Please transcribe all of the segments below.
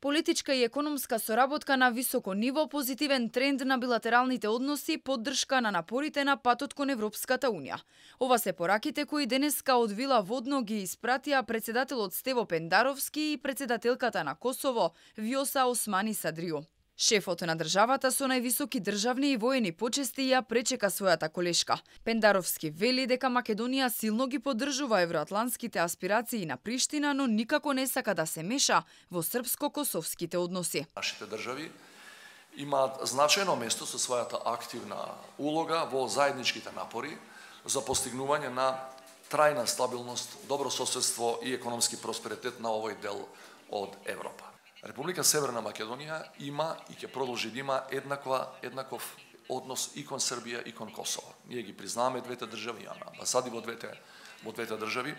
Политичка и економска соработка на високо ниво, позитивен тренд на билатералните односи, поддршка на напорите на патот кон Европската Унија. Ова се пораките кои денеска од Вила Водно ги испратија председателот Стево Пендаровски и председателката на Косово Вјоса Османи Садриу. Шефот на државата со највисоки државни и воени почести ја пречека својата колешка. Пендаровски вели дека Македонија силно ги поддржува евроатлантските аспирации на Приштина, но никако не сака да се меша во српско-косовските односи. Нашите држави имаат значајно место со својата активна улога во заедничките напори за постигнување на трајна стабилност, добро соседство и економски просперитет на овој дел од Европа. Република Северна Македонија има и ќе продолжи да има еднаков однос и кон Србија и кон Косово. Ние ги признаваме двете држави, имаме амбасади во двете држави.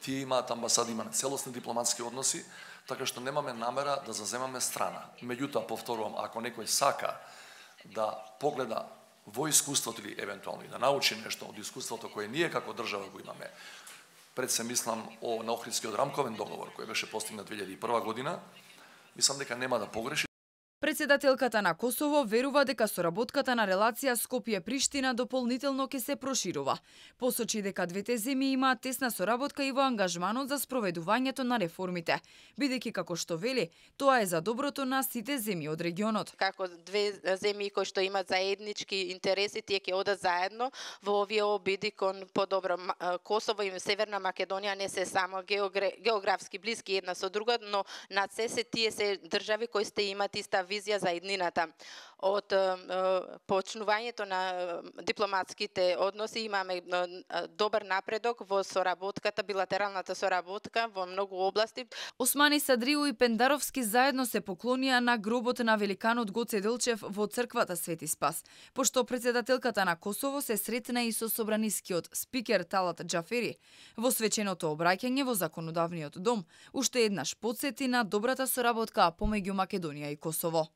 Тие имаат амбасади, имаат целосни дипломатски односи, така што немаме намера да заземаме страна. Меѓутоа, повторувам, ако некој сака да погледа во искуството или евентуално и да научи нешто од искуството кое ние како држава го имаме, пред се мислам на Охридскиот рамковен договор кој беше постигнат 2001 година, мислам дека нема да погреши. Председателката на Косово верува дека соработката на релација Скопје-Приштина дополнително ќе се проширува. Посочи дека двете земји имаат тесна соработка и во ангажманот за спроведувањето на реформите, бидејќи како што вели, тоа е за доброто на сите земји од регионот. Како две земји кои што имаат заеднички интереси, тие ќе одат заедно во овие обиди кон подобро. Косово и Северна Македонија не се само географски блиски една со друга, но над се тие се држави кои сте имаат иста визија за иднината. Од почнувањето на дипломатските односи имаме добар напредок во соработката, билатералната соработка во многу области. Османи Садриу и Пендаровски заедно се поклонија на гробот на великанот Гоце Делчев во црквата Свети Спас, пошто председателката на Косово се сретна и со собранискиот спикер Талат Џафери. Во свеченото обраќање во законодавниот дом уште еднаш потсети на добрата соработка помеѓу Македонија и Косово.